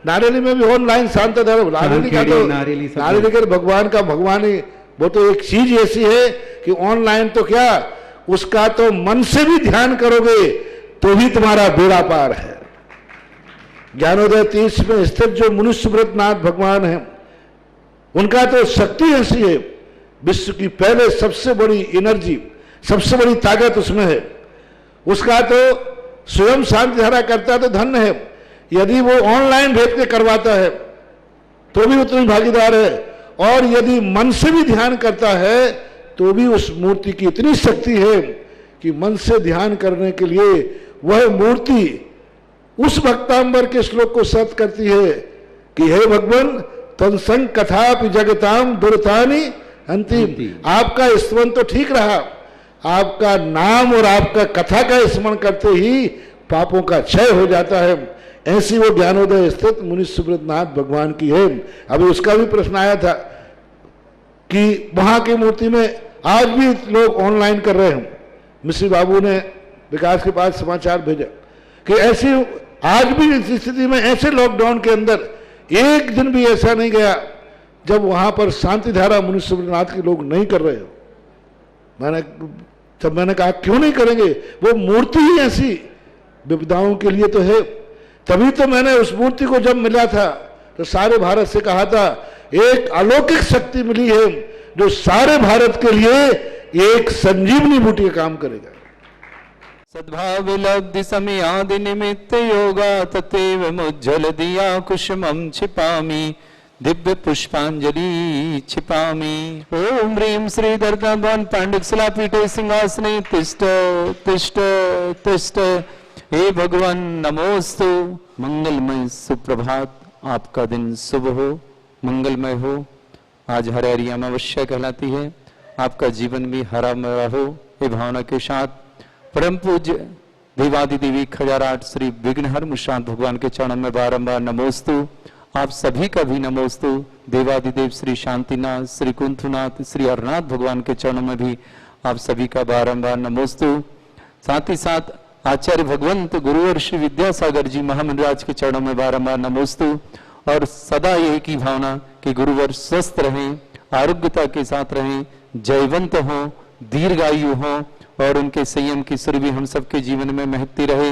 नारेली में भी ऑनलाइन शांतिधारा, नारेली का भगवान का भगवान ही, वो तो एक चीज ऐसी है कि ऑनलाइन तो क्या, उसका तो मन से भी ध्यान करोगे तो भी तुम्हारा बेड़ा पार है। ज्ञानोदय तीर्थ में स्थित जो मुनि सुब्रतनाथ भगवान है, उनका तो शक्ति ऐसी है, विश्व की पहले सबसे बड़ी एनर्जी, सबसे बड़ी ताकत उसमें है। उसका तो स्वयं शांतिधारा करता तो धन्य है, यदि वो ऑनलाइन भेज के करवाता है तो भी उतनी भागीदार है, और यदि मन से भी ध्यान करता है तो भी उस मूर्ति की इतनी शक्ति है कि मन से ध्यान करने के लिए वह मूर्ति उस भक्तांबर के श्लोक को सत्य करती है कि हे भगवान तत्संग कथापि जगताम दुर्तानि अंतिम। आपका स्मरण तो ठीक रहा, आपका नाम और आपका कथा का स्मरण करते ही पापों का क्षय हो जाता है। ऐसी वो ज्ञानोदय स्थित मुनि सुब्रतनाथ भगवान की है। अभी उसका भी प्रश्न आया था कि वहां की मूर्ति में आज भी लोग ऑनलाइन कर रहे हैं। मिश्री बाबू ने विकास के पास समाचार भेजा कि ऐसी आज भी इस स्थिति में, ऐसे लॉकडाउन के अंदर एक दिन भी ऐसा नहीं गया जब वहां पर शांतिधारा मुनि सुब्रतनाथ के लोग नहीं कर रहे हो। मैंने कहा क्यों नहीं करेंगे, वो मूर्ति ही ऐसी विपदाओं के लिए तो है। तभी तो मैंने उस मूर्ति को जब मिला था तो सारे भारत से कहा था एक अलौकिक शक्ति मिली है जो सारे भारत के लिए एक संजीवनी बूटी का काम करेगा। सद्भाव लब्धि समय आदि निमित्त योगा ततेव मुज्जल दिया कुसुमं छिपामि दिव्य पुष्पांजलि छिपामि। ओम ह्रीं श्री दर्गावान पांडिकशिला पीठे सिंहासने तिष्ठ तिष्ठ तिष्ठ। हे भगवान नमोस्तु। मंगलमय सुप्रभात, आपका दिन शुभ हो, मंगलमय हो। आज हरिहरी अमावस्या कहलाती है, आपका जीवन भी हरा भरा हो। ये भावना के साथ परम पूज्य देवादि देवी खजाराट श्री विघ्नहर मुशांत भगवान के चरणों में बारंबार नमोस्तु। आप सभी का भी नमोस्तु। देवादिदेव श्री शांतिनाथ, श्री कुंथुनाथ, श्री हरनाथ भगवान के चरणों में भी आप सभी का बारंबार नमोस्तु। साथ ही साथ आचार्य भगवंत गुरुवर श्री विद्यासागर जी महामंडराज के चरणों में बारंबार नमोस्तु। और सदा यही की भावना कि गुरुवर स्वस्थ रहें, आरोग्यता के साथ रहें, जयवंत हों, दीर्घायु हों और उनके संयम की सुर भी हम सबके जीवन में महकती रहे।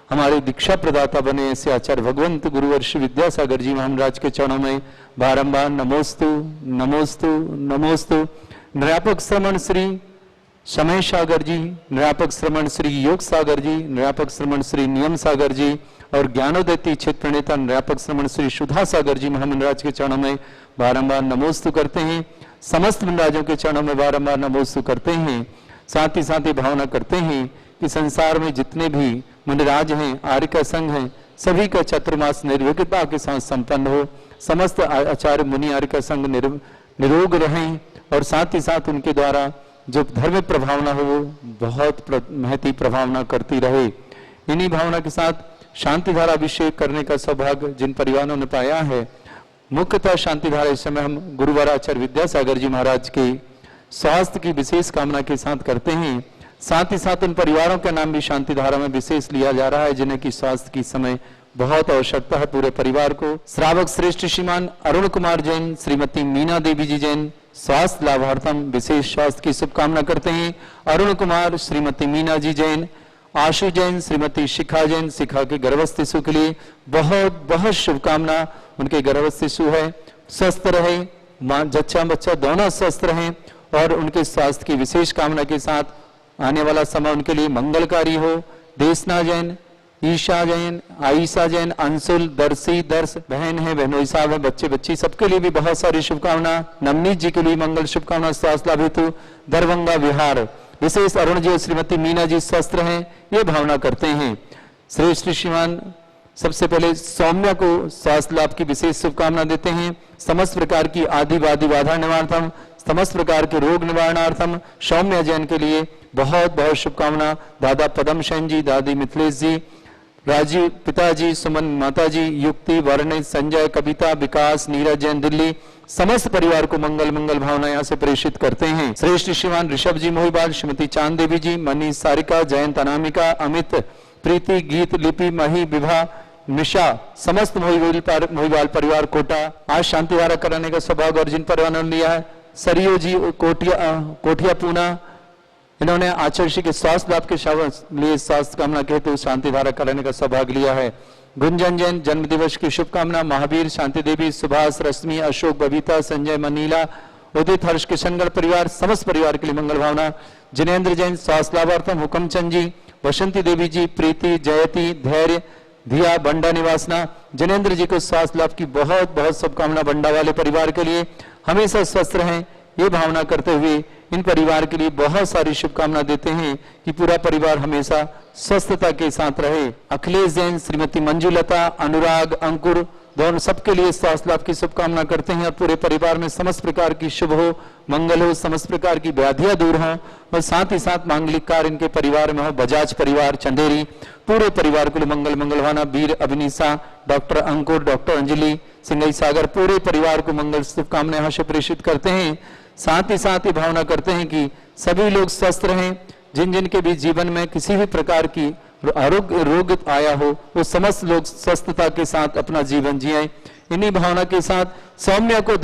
हमारे दीक्षा प्रदाता बने ऐसे आचार्य भगवंत गुरुवर श्री विद्यासागर जी महाराज के चरणों में बारंबार नमोस्तु नमोस्तु नमोस्तु। नृपाक श्रमण श्री समय सागर जी, नृपाक श्रमण श्री योग सागर जी, नृपाक श्रमण श्री नियम सागर जी और ज्ञानोदय क्षेत्र प्रणेता नृपाक श्रमण श्री सुधा सागर जी महामंडराज के चरणों में बारंबार नमोस्तु करते हैं। समस्त मंडराजों के चरणों में बारंबार नमोस्तु करते हैं। साथ ही भावना करते हैं कि संसार में जितने भी मुनिराज हैं, आर्य का संघ है, सभी का चतुर्मास निर्विघ्नता के साथ संपन्न हो। समस्त आचार्य मुनि आर्य का संघ निरोग रहें और साथ ही साथ उनके द्वारा जो धर्म प्रभावना हो वो बहुत महती प्रभावना करती रहे। इन्हीं भावना के साथ शांतिधारा अभिषेक करने का सौभाग्य जिन परिवारों ने पाया है, मुख्यतः शांतिधारा इस समय हम गुरुवर आचार्य विद्यासागर जी महाराज के स्वास्थ्य की विशेष कामना के साथ करते हैं। साथ ही साथ उन परिवारों का नाम भी शांतिधारा में विशेष लिया जा रहा है जिन्हें की स्वास्थ्य की समय बहुत आवश्यकता है। पूरे परिवार को श्रावक श्रेष्ठ श्रीमान अरुण कुमार जैन, श्रीमती मीना देवी जी जैन स्वास्थ्य लाभार्थम विशेष स्वास्थ्य की शुभकामना करते हैं। अरुण कुमार, श्रीमती मीना जी जैन, आशु जैन, श्रीमती शिखा जैन, शिखा के गर्भस्थ शिशु के लिए बहुत बहुत शुभकामना। उनके गर्भस्थ शिशु है, स्वस्थ रहे, मां जच्चा बच्चा दोनों स्वस्थ रहें और उनके स्वास्थ्य की विशेष कामना के साथ आने वाला समय उनके लिए मंगलकारी हो। देशना जैन, ईशा जैन, आयशा जैन, अंशुल, दर्शी, दर्श बहन है, बहनोई साहब है, बच्चे बच्ची सबके लिए भी बहुत सारी शुभकामना। नवनीत जी के लिए मंगल शुभकामना, स्वास्थ्य लाभ हेतु दरभंगा विहार विशेष अरुण जी और श्रीमती मीना जी स्वस्थ रहें, ये भावना करते हैं। श्रेष्ठ श्रीमान सबसे पहले सौम्या को स्वास्थ्य लाभ की विशेष शुभकामना देते हैं। समस्त प्रकार की आदि वादी बाधा निवारणार्थम, समस्त प्रकार के रोग निवारणार्थम सौम्या जैन के लिए बहुत बहुत शुभकामना। दादा पदम सेन जी, दादी मिथिलेश जी, राजीव पिताजी, सुमन माताजी, युक्ति, वर्ण, संजय, कविता, विकास, नीरज जैन दिल्ली, समस्त परिवार को मंगल मंगल भावना यहाँ से प्रेषित करते हैं। श्रेष्ठ श्रीमान ऋषभ जी मोहिबाल, श्रीमती चांद देवी जी, मनीष सारिका, जयंत अनामिका, अमित, प्रीति, गीत, लिपि, मही, विभा, निशा, समस्त मोहिवाल परिवार कोटा आज शांति धारा कराने का सौभाग्य और जिन परिवारों ने लिया है, सरियो जी कोठिया पूना, इन्होंने आचार्य के स्वास्थ्य लाभ के लिए स्वास्थ्य कामना के हेतु शांति धारा कराने का सौभाग्य लिया है। गुंजन जैन जन्म दिवस की शुभकामना, महावीर, शांति देवी, सुभाष, रश्मि, अशोक, बबीता, संजय, मनीला, उदित, हर्ष, किशनगढ़ परिवार, समस्त परिवार के लिए मंगल भावना। जिनेन्द्र जैन स्वास्थ्य लाभार्थम, हुकमचंद जी, वसंती देवी जी, प्रीति, जयती, धैर्य, धिया, बंडा निवासना, जिनेन्द्र जी को स्वास्थ्य लाभ की बहुत बहुत शुभकामना। बंडा वाले परिवार के लिए हमेशा स्वस्थ रहें, ये भावना करते हुए इन परिवार के लिए बहुत सारी शुभकामना देते हैं कि पूरा परिवार हमेशा स्वस्थता के साथ रहे। अखिलेश जैन, श्रीमती मंजुलता, अनुराग, अंकुर, दोनों सबके लिए स्वास्थ्य लाभ की शुभकामना करते हैं और पूरे परिवार में समस्त प्रकार की शुभ हो, मंगल हो, समस्त प्रकार की व्याधियां दूर हों और साथ ही साथ मांगलिक कार्य इनके परिवार में हो। बजाज परिवार चंदेरी, पूरे परिवार को मंगल मंगलवाना, वीर, अभिनीसा, डॉक्टर अंकुर, डॉक्टर अंजलि, सिंगई सागर, पूरे परिवार को मंगल शुभकामनाएं यहाँ से प्रेषित करते हैं। साथ ही साथ ये भावना करते हैं कि सभी लोग स्वस्थ रहें, जिन जिन के भी जीवन में किसी भी प्रकार की आरोग्य रोग आया हो वो समस्त लोग स्वस्थता के साथ अपना जीवन जिएं। इन्हीं भावना के साथ सौम्या को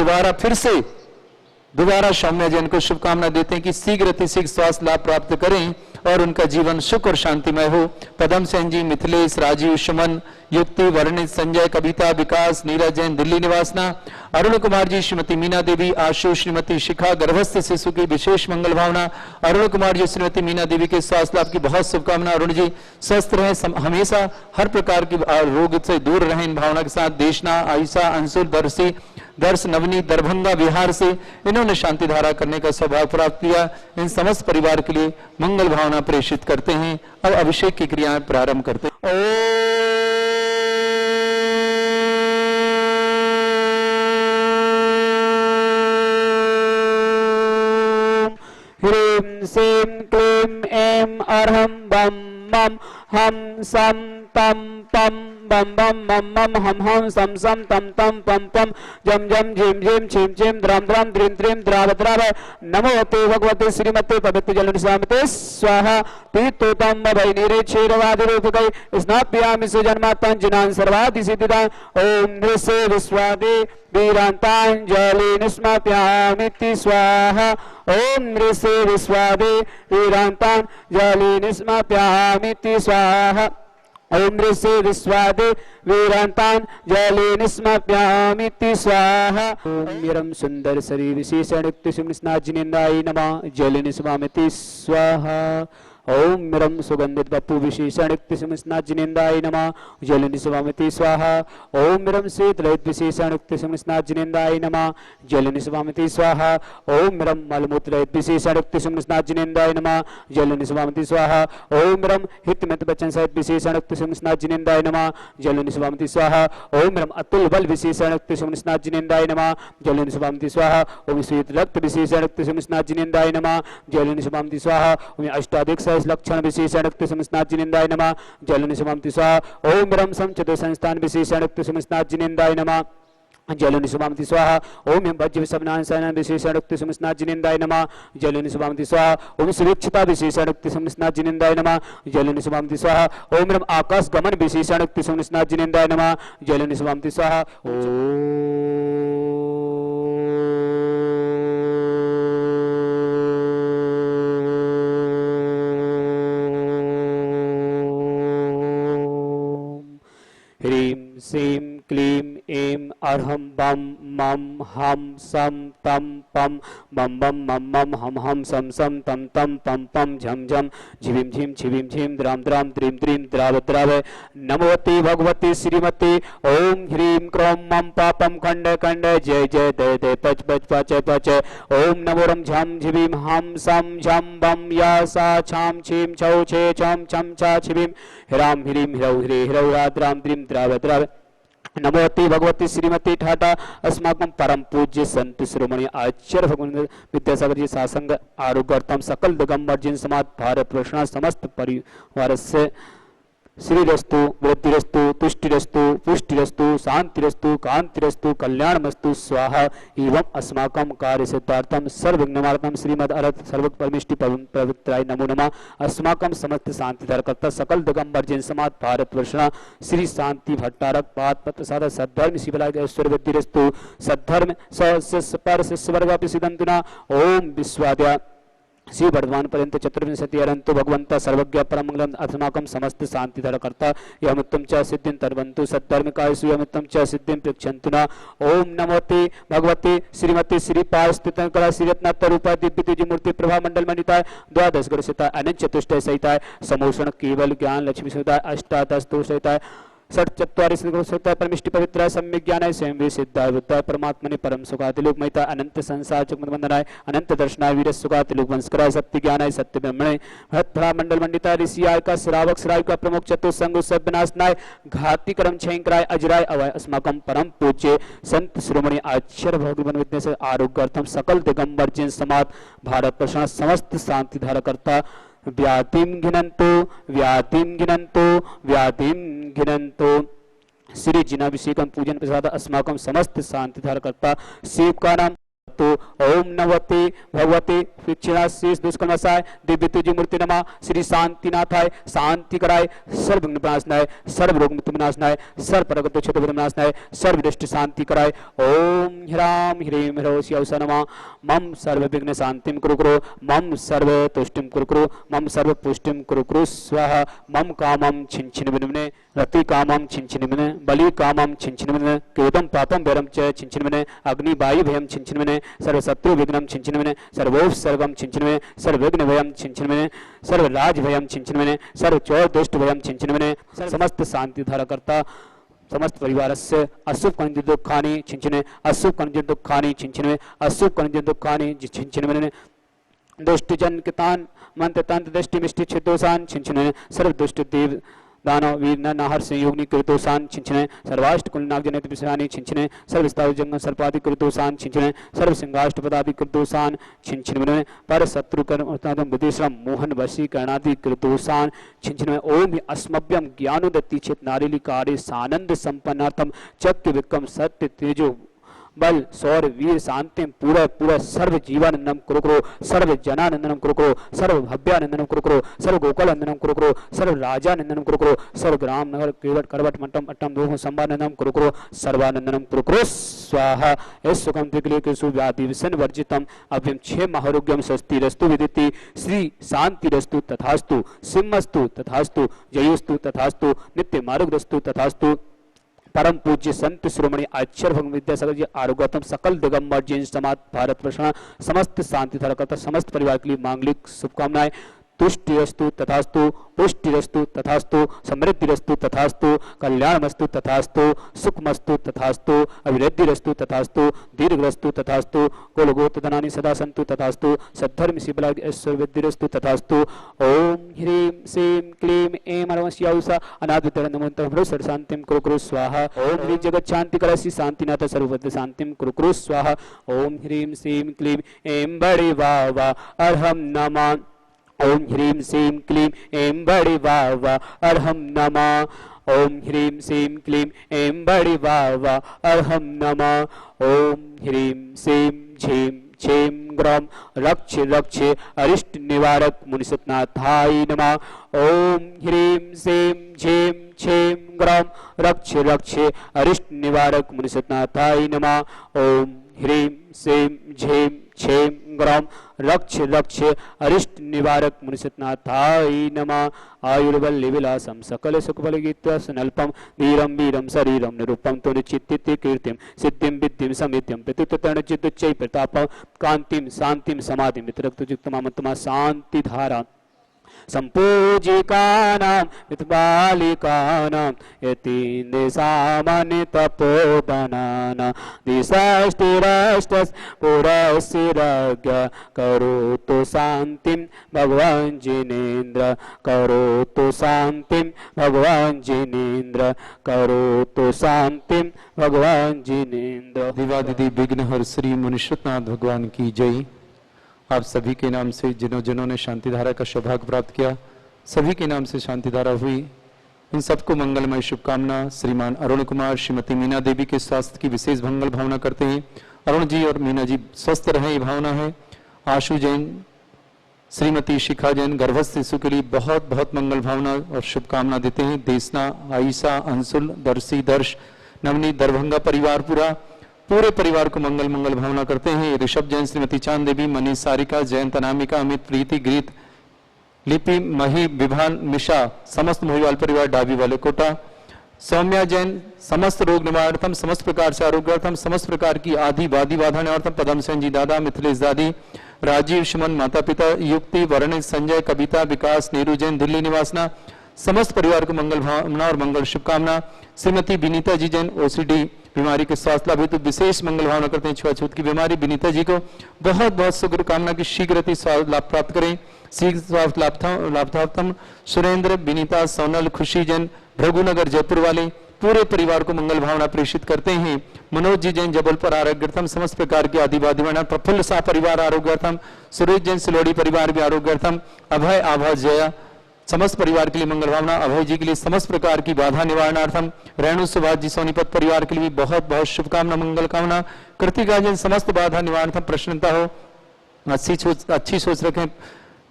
दोबारा सौम्या जैन को शुभकामना देते हैं कि शीघ्र अतिशीघ्र स्वास्थ्य लाभ प्राप्त करें और उनका जीवन सुख और शांतिमय हो। पदम सेन जी, मिथिलेश, राजीव, सुमन, युक्ति, वर्णित, संजय, कविता, विकास, नीरज जैन दिल्ली निवासना, अरुण कुमार जी, श्रीमती मीना देवी, आशु, श्रीमती शिखा, गर्भस्थ शिशु की विशेष मंगल भावना। अरुण कुमार जी, श्रीमती मीना देवी के स्वास्थ्य लाभ की बहुत शुभकामना। अरुण जी स्वस्थ रहें, हमेशा हर प्रकार की रोग से दूर रहें। इन भावना के साथ देशना, आयशा, अंशुल, दर्श, नवनी, दरभंगा बिहार से इन्होंने शांति धारा करने का सौभाग्य प्राप्त किया। इन समस्त परिवार के लिए मंगल भावना प्रेषित करते हैं। अब अभिषेक की क्रियाएं प्रारंभ करते हैं। ह्रीं श्रीं क्लीं ऐं अर्हं बम मम हम सम तम पम बम बम मम मम हम हम सम सम तम तम पम पम जम जम झिम झिम छिम छिम द्रम द्रम द्रिम द्रिम द्राव द्राव नमोते भगवते श्रीमते पवित्र जल निशामते स्वाहा तीर्थोतम भैनीरे क्षीरवादि रूपकै स्नाप्यामि सुजन्मात्मन जिनान सर्वादि सिद्धिदान ओम नृसे विश्वादे वीरांतांजलि निस्माप्यामि स्वाहा ओम नृसे विश्वादे वीरांतांजलि निस्माप्यामि स्वाहा ओम नृसे विश्वादे वीरांतांजलि निस्माप्यामि स्वाहा ओम वीरम सुंदर शरीर विशेषणयुक्त सुमनिस्नाजिनेन्द्राय नमः जल निस्मामि स्वाहा ओम मिरम सुगंधित बप्पु विशेषणयुक्त सुमनिस्नाजिनेन्द्राय नमः जल निस्वामिति स्वाहा ओम मिरम शीतलयुक्त विशेषणयुक्त सुमनिस्नाजिनेन्द्राय नमः जल निस्वामिति स्वाहा ओम मिरम मलमूत्रयुक्त विशेषणयुक्त सुमनिस्नाजिनेन्द्राय नमः जल निस्वामिति स्वाहा ओम मिरम हितमित बचन सहित विशेषणयुक्त सुमनिस्नाजिनेन्द्राय नमः जल निस्वामिति स्वाहा ओम मिरम अतुल बल विशेषणयुक्त सुमनिस्नाजिनेन्द्राय नमः जल निस्वामिति स्वाहा ओम शीत रक्त विशेषणयुक्त सुमनिस्नाजिनेन्द्राय नमः जल निस्वामिति स्वाहा ओम अष्टाधिक लक्षण विशेषणयुक्त सुमनिस्नाजिनेन्द्राय नमः जल निस्वामिति स्वाहा ओम ब्रह्म समचतुर संस्थान विशेषणयुक्त सुमनिस्नाजिनेन्द्राय नमः जल निस्वामिति स्वाहा ओम भज्य सबनान सैन विशेषणयुक्त सुमनिस्नाजिनेन्द्राय नमः जल निस्वामिति स्वाहा ओम सुवीक्षता विशेषणयुक्त सुमनिस्नाजिनेन्द्राय नमः जल निस्वामिति स्वाहा ओम ब्रह्म आकाश गमन विशेषणयुक्त सुमनिस्नाजिनेन्द्राय नमः जल निस्वामिति स्वाहा ह्रीं श्रीं क्लीं ऐं अर्हं बम मम हम सम तम पम बम बम मम मम हम हम सम सम तम तम पम पम झम झम झिविम झिम छिविम झिम द्राम द्राम द्रीम द्रीम द्राव द्राव नमोति भगवती श्रीमती ओम ह्रीं क्रों मम पापम खंड खंड जय जय दय दय पच पच पच पच ओम नमोरम झम झिविम हम सम झम बम या सा छाम छीम छौ छे छम छम छा छिविम ह्राम ह्रीं ह्रौ ह्रे ह्रौ राद्राम द्रीम द्राव द्राव नमोति भगवती श्रीमती ठाटा अस्माकं परम पूज्य संत शिरोमणि आचार्य भगवान विद्यासागर जी शासंग आरोग्यर्थम सकल दिगंबर जिन समाज भारत वर्षणा समस्त परिवार से श्रीरस्तु वृद्धिरस्तु तुष्टिरस्तु पुष्टिरस्तु शांतिरस्तु कांतिरस्तु कल्याणमस्तु स्वाहा एवं अस्माकं कार्य सिद्धार्थम सर्वविघ्नमार्तम श्रीमद् अर्थ सर्व परमिष्टि पवित्राय नमो नमः। अस्माकं समस्त शांतिधर कर्ता सकल दिगंबर जैन समाज भारतवर्षणा श्री शांति भट्टारक पाद पत्र साधा सद्धर्म शिवलाय ऐश्वर्य वृद्धिरस्तु सद्धर्म स पर वर्ग सिद्धंतुना ओम विश्वाद्या श्री वर्धमान पर्यंत चतुर्विंशति अरंतु भगवंता सर्वज्ञ परमंगलम अस्माकं समस्त शांतिधर कर्ता यमुत्तम च सिद्धिं तरवन्तु सद्धर्मिकायसु यमुत्तम च सिद्धिं पृच्छन्तु न ओम नमोते भगवते श्रीमती श्रीपाद स्थितंकरा श्रीरत्नात्तरूपा दिव्य तेज मूर्ति प्रभा मंडल मणिताय द्वादश ग्रह सहिताय अनंत चतुष्टय सहिताय समोषण केवल ज्ञान लक्ष्मी सहिताय अष्टादश दोष सहिताय षट चत्वारि सहिताय परमिष्टि पवित्राय सम्यक ज्ञानाय स्वयं सिद्धाय बुद्धाय परमात्मने परम सुखाति लोक महिता अनंत संसार चक्रमत वंदनाय अनंत दर्शनाय वीर सुखाति लोक वंशकराय सत्य ज्ञानाय सत्य ब्रह्मणे भद्रा मंडल मंडिताय ऋषि आय का श्रावक श्राव का प्रमुख चतुर्संग सब विनाशनाय घाती कर्म क्षयंकराय अजराय अवय अस्माकं परम पूज्य संत शिरोमणि आचार्य भगवान विद्या से आरोग्यार्थम सकल दिगंबर जैन समाज भारत वर्षणा समस्त शांति धारकर्ता व्याधिं घिनंतो श्री जिनाभिषेकं पूजन प्रसाद अस्माकं समस्त शांति धारकर्ता शिव का नाम तो ओम नवते भगवते शेष दुष्कर्मसाय दिव्य तुझी मूर्ति नमा श्री शांतिनाथाय शांति कराय सर्व विनाशनाय सर्व रोग मुक्त विनाशनाय सर्व प्रगत क्षेत्र विनाशनाय सर्व दृष्ट शांति कराय ओम ह्राम ह्रीम ह्रोषि अवसा नमा मम सर्व विघ्न शांतिम कुरु कुरु मम सर्व तुष्टिम कुरु कुरु मम सर्व पुष्टिम कुरु कुरु स्वाहा मम कामम छिन विनमने रति कामम छिन विनमने बलि कामम छिन विनमने क्रोधम पापम वैरम च छिन विनमने अग्नि वायु भयम छिन विनमने सर्व शत्रु विघ्नम छिन्चिन्वने सर्वोप सर्वम छिन्चिन्वने सर्व विघ्न भयम छिन्चिन्वने सर्व राज भयम छिन्चिन्वने सर्व चोर दुष्ट भयम छिन्चिन्वने समस्त शांति धारकर्ता समस्त परिवारस्य अशुभ कनिज दुःखानि छिन्चिने अशुभ कनिज दुःखानि छिन्चिन्वने अशुभ कनिज दुःखानि छिन्चिन्वने दुष्ट जन कितान मंत्र तंत्र दृष्टि मिष्टि छिदोषान छिन्चिन्वने सर्व दुष्ट देव दानव वीर नाहर संयोगनी कृतोषान छिंचने सर्वाष्ट कुलनाग जनित विषयानि छिंचने सर्वस्ताव जंगम सर्पादि कृतोषान छिंचने सर्व सिंहाष्ट पदादि कृतोषान छिंचने पर शत्रु कर्म विदेशम मोहन वशी कर्णादि कृतोषान छिंचने ओम अस्मभ्यम ज्ञानोदत्ति चेत नारिली कार्य सानंद संपन्नार्थम चक्र विक्रम सत्य तेजो बल सौर वीर शांति पूरा पूरा सर्व जीवानंदनम कुरु कुरु सर्व जनानंदनम कुरु कुरु सर्व भव्यानंदनम कुरु कुरु सर्व गोकुलानंदनम कुरु कुरु सर्व राजानंदनम कुरु कुरु सर्व ग्राम नगर केवट करवट मट्टम अट्टम दोह संबानंदनम कुरु कुरु सर्वानंदनम कुरु कुरु स्वाहा एस सुखम तिकले के सुव्याधि विसन वर्जितम अभ्यम छे महारोग्यम स्वस्ति रस्तु विदिति श्री शांति रस्तु तथास्तु सिंहस्तु तथास्तु जयोस्तु तथास्तु नित्य मार्गस्तु तथास्तु परम पूज्य संत शिरोमणि आचार्य भगवत विद्यासागर जी आरोग्यतम सकल दिगंबर जैन समाज भारत वर्षणा समस्त शांति धारकर्ता समस्त परिवार के लिए मांगलिक शुभकामनाएं तुष्टिरस्तु तथास्तु पुष्टिरस्तु तथास्तु समृद्धिरस्तु तथास्तु कल्याणमस्तु तथास्तु सुखमस्तु तथास्तु अभिवृद्धिरस्तु तथास्तु दीर्घरस्तु तथास्तु कुलगोत्रधनानि सदा सन्तु तथास्तु सद्धर्म शिवलाग ऐश्वर्यवृद्धिरस्तु तथास्तु ओम ह्रीं श्रीं क्लीं ऐं अरवस्यौसा अनाद्वितरनमोन्तम शांतिं कुरु कुरु स्वाहा ओम ह्रीं जगत शांति करसि शांतिनाथ सर्वभद्र शांतिं कुरु कुरु स्वाहा ओम ह्रीं श्रीं क्लीं ऐं बड़े वावा अर्हं नमः ओम ह्रीं श्रीं क्लीं ऐं बड़े वावा अर्हं नमः ओम ह्रीं श्रीं क्लीं ऐं बड़े वावा अर्हं नमः ओम ह्रीं श्रीं झीं छें ग्रम रक्ष रक्ष अरिष्ट निवारक मुनिसतनाथाय नमः ओम ह्रीं श्रीं झीं छें ग्रम रक्ष रक्ष अरिष्ट निवारक मुनिसतनाथाय नमः ओम ह्रीं श्रीं झीं छें ग्रम रक्ष रक्ष अरिष्ट निवारक मुनिसतनाथाय नमः आयुर्वल्ली विलासम सकल सुखबल गीत्वा सुनल्पम धीरम वीरम शरीरम निरूपम तो निचित्ति कीर्तिम सिद्धिम विद्धिम समित्यम प्रतितरण चित्तुच्चै प्रतापम कांतिम शांतिम समाधिम वितरक्तुजुक्तमामत्मा शांति धारा संपूजिकानां वित्बालिकानां यतीन्द्रसामान्य तपोधनानां दिशाष्टिराष्टस् पुरस्सिरज्ञ करोतु शान्तिं भगवान् जिनेन्द्र करोतु शान्तिं भगवान् जिनेन्द्र करोतु शान्तिं भगवान् जिनेन्द्र। दिवादिति विघ्नहर श्री मुनिश्रुतनाथ भगवान की जय। आप सभी के नाम से जिन्होंने शांति धारा का सौभाग्य प्राप्त किया, सभी के नाम से शांति धारा हुई। इन सबको मंगलमय शुभकामना। श्रीमान अरुण कुमार, श्रीमती मीना देवी के स्वास्थ्य की विशेष मंगल भावना करते हैं। अरुण जी और मीना जी स्वस्थ रहें, ये भावना है। आशु जैन, श्रीमती शिखा जैन गर्भस्थ शिशु के लिए बहुत बहुत मंगल भावना और शुभकामना देते हैं। देशना, आयशा, अंशुल, दर्शी, दर्श, नवनीत, दरभंगा परिवार पूरे परिवार को मंगल मंगल भावना करते हैं। ऋषभ जैन, श्रीमती चांद देवी, मनीष, सारिका, जयंत, अनामिका, अमित, प्रीति, गीत, लिपि, मही, विभान, मिशा, समस्त मोहिवाल परिवार डाबी वाले कोटा। सौम्या जैन, समस्त रोग निवारणार्थम, समस्त प्रकार से आरोग्यार्थम, समस्त प्रकार की आदि बाधी बाधा निवारणार्थम, पदम सेन जी दादा, मिथिलेश दादी, राजीव, सुमन माता पिता, युक्ति, वर्ण, संजय, कविता, विकास, नीरू जैन दिल्ली निवासना, समस्त परिवार को मंगल भावना और मंगल शुभकामना। श्रीमती विनीता जी जैन, ओसीडी बीमारी के स्वास्थ्य लाभ हेतु विशेष मंगल भावना करते हैं। छुआछूत की बीमारी, विनीता जी को बहुत बहुत शुभकामना की शीघ्र स्वास्थ्य लाभ प्राप्त करें, शीघ्र स्वास्थ्य लाभार्थम। सुरेंद्र, विनीता, सोनल, खुशी जैन भृगुनगर जयपुर वाले पूरे परिवार को मंगल भावना प्रेषित करते हैं। मनोज जी जैन जबलपुर आरोग्यार्थम, समस्त प्रकार के आदिवादी वर्णन। प्रफुल्ल शाह परिवार आरोग्यार्थम, सुरेश जैन सिलोड़ी परिवार भी आरोग्यार्थम। अभय, आभा, जया समस्त परिवार के लिए मंगल भावना। अभय जी के लिए समस्त प्रकार की बाधा निवारणार्थम। रेणु सुभाष जी सोनीपत परिवार के लिए बहुत बहुत शुभकामना मंगल कामना। कृतिका जैन समस्त बाधा निवारणार्थम प्रसन्नता हो, अच्छी सोच रखें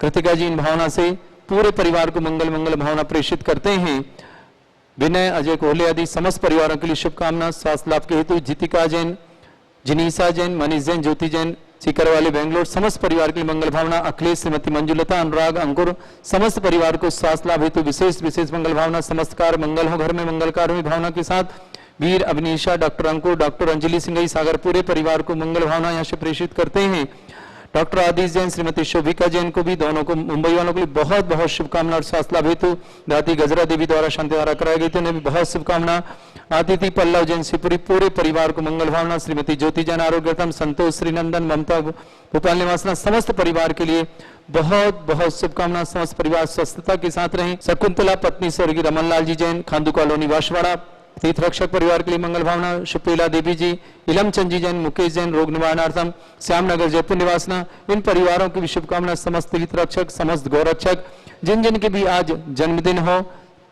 कृतिका जी। इन भावना से पूरे परिवार को मंगल मंगल भावना प्रेषित करते हैं। विनय, अजय कोहले आदि समस्त परिवारों के लिए शुभकामना स्वास्थ्य लाभ के हेतु। जितिका जैन, जिनीसा जैन, मनीष जैन, ज्योति जैन सीकर वाले बेंगलोर समस्त परिवार के लिए मंगल भावना। अखिलेश, श्रीमती मंजुलता, अनुराग, अंकुर समस्त परिवार को स्वास्थ्य लाभ हेतु विशेष विशेष मंगल भावना। समस्त कार मंगल हो घर में, मंगल कार्य भावना के साथ। वीर, अवनीशा, डॉक्टर अंकुर, डॉक्टर अंजलि सिंह सागर पूरे परिवार को मंगल भावना यहाँ से प्रेषित करते हैं। डॉक्टर आदिश जैन, श्रीमती शोभिका जैन को भी दोनों को मुंबई वालों के लिए बहुत बहुत शुभकामना और स्वास्थ्य लाभ हेतु। दादी गजरा देवी द्वारा शांति धारा कराई गई थी, उन्हें भी बहुत शुभकामना। आदिति पल्लव जैन शिवपुरी पूरे परिवार को मंगल भावना। श्रीमती ज्योति जैन आरोग्यतम, संतोष, श्रीनंदन, ममता भोपाल निवासना समस्त परिवार के लिए बहुत बहुत शुभकामना। समस्त परिवार स्वस्थता के साथ रहें। शकुंतला पत्नी स्वर्गीय रमनलाल जी जैन, खांदू कॉलोनी वाशवाड़ा तीर्थ रक्षक परिवार के लिए मंगल भावना। शुपेला देवी जी, इलमचंद जी जैन, मुकेश जैन रोग निवारणार्थम, श्यामनगर जयपुर निवासना इन परिवारों की भी शुभकामना। समस्त तीर्थ रक्षक, समस्त गौरक्षक जिन जिन के भी आज जन्मदिन हो,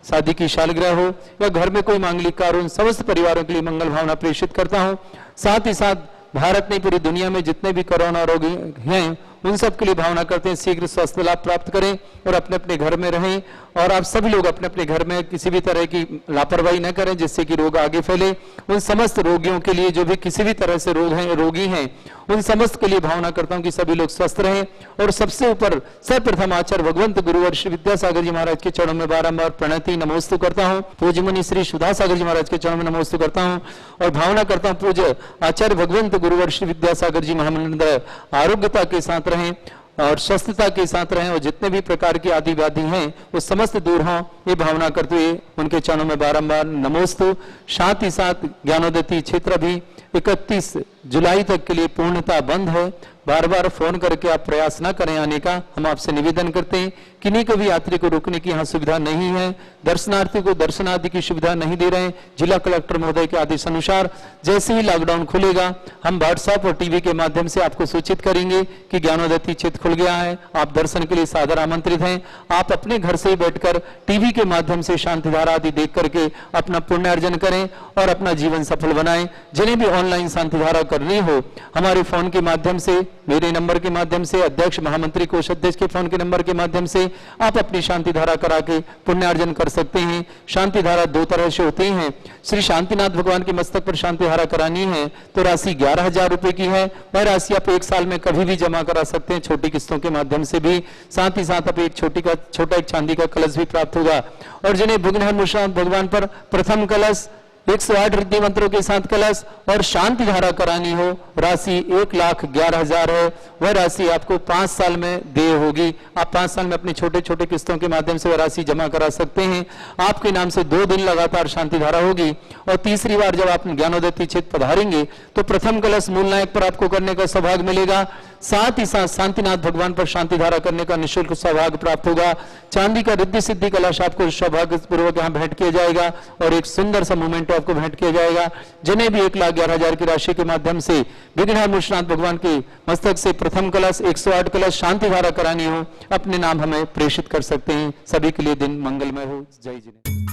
शादी की सालगिरह हो या घर में कोई मांगलिक कार्य हो, समस्त परिवारों के लिए मंगल भावना प्रेषित करता हूँ। साथ ही साथ भारत में पूरी दुनिया में जितने भी कोरोना रोगी हैं उन सब के लिए भावना करते हैं शीघ्र स्वास्थ्य लाभ प्राप्त करें और अपने अपने घर में रहें। और आप सभी लोग अपने अपने घर में किसी भी तरह की लापरवाही न करें जिससे कि रोग आगे फैले। उन समस्त रोगियों के लिए जो भी किसी भी तरह से रोगी हैं उन समस्त के लिए भावना करता हूं कि सभी लोग स्वस्थ रहें। और सबसे ऊपर सर्वप्रथम आचार्य भगवंत गुरुवर श्री विद्यासागर जी महाराज के चरणों में बारंबार प्रणति नमोस्तु करता हूं। पूज्य मुनि श्री सुधा सागर जी महाराज के चरणों में नमोस्तु करता हूं और भावना करता हूं पूज्य आचार्य भगवंत गुरुवर श्री विद्यासागर जी महामंडल आरोग्यता के साथ रहें और स्वस्थता के साथ रहें और जितने भी प्रकार की आदि व्याधि हैं वो समस्त दूर हों, ये भावना करते हुए उनके चरणों में बारंबार नमोस्तु। साथ ही साथ ज्ञानोदय क्षेत्र भी 31 जुलाई तक के लिए पूर्णतः बंद है। बार बार फोन करके आप प्रयास न करें आने का, हम आपसे निवेदन करते हैं। किन्हीं को भी यात्री को रुकने की यहाँ सुविधा नहीं है, दर्शनार्थी को दर्शन आदि की सुविधा नहीं दे रहे हैं। जिला कलेक्टर महोदय के आदेश अनुसार जैसे ही लॉकडाउन खुलेगा हम व्हाट्सएप और टीवी के माध्यम से आपको सूचित करेंगे कि ज्ञानोदय क्षेत्र खुल गया है, आप दर्शन के लिए सादर आमंत्रित हैं। आप अपने घर से ही बैठकर टीवी के माध्यम से शांति धारा आदि देख करके अपना पुण्य अर्जन करें और अपना जीवन सफल बनाएं। जिन्हें भी ऑनलाइन शांति धारा करनी हो हमारे फोन के माध्यम से, मेरे नंबर के माध्यम से, अध्यक्ष महामंत्री कोषाध्यक्ष के फोन के नंबर के माध्यम से आप अपनी शांति धारा करा के पुण्यार्जन कर सकते हैं। शांति धारा दो तरह से होती हैं। श्री शांतिनाथ भगवान के मस्तक पर शांति धारा करानी है तो राशि 11,000 रुपए की है। वह राशि आप 1 साल में कभी भी जमा करा सकते हैं छोटी किस्तों के माध्यम से भी। साथ ही साथ आप एक छोटा एक चांदी का कलश भी प्राप्त होगा। और जिन्हें भुग्नहर भगवान पर प्रथम कलश, 108 रिद्धि मंत्रों के साथ कलश और शांति धारा करानी हो, राशि 1,11,000 है। वह राशि आपको 5 साल में देय होगी। आप 5 साल में अपने छोटे छोटे किस्तों के माध्यम से वह राशि जमा करा सकते हैं। आपके नाम से 2 दिन लगातार शांति धारा होगी और तीसरी बार जब आप ज्ञानोदय क्षेत्र पधारेंगे तो प्रथम कलश मूल नायक पर आपको करने का सौभाग्य मिलेगा। साथ ही साथ शांतिनाथ भगवान पर शांति धारा करने का निःशुल्क सौभाग्य प्राप्त होगा। चांदी का रिद्धि सिद्धि कलश आपको सौभाग्य पूर्वक यहाँ भेंट किया जाएगा और एक सुंदर सा मोमेंट आपको भेंट किया जाएगा। जिन्हें भी 1,11,000 की राशि के माध्यम से विघ्नहर मुशनाथ भगवान के मस्तक से प्रथम कलश, 108 कलश शांति धारा करानी हो अपने नाम हमें प्रेषित कर सकते हैं। सभी के लिए दिन मंगलमय हो। जय जिनेन्द्र।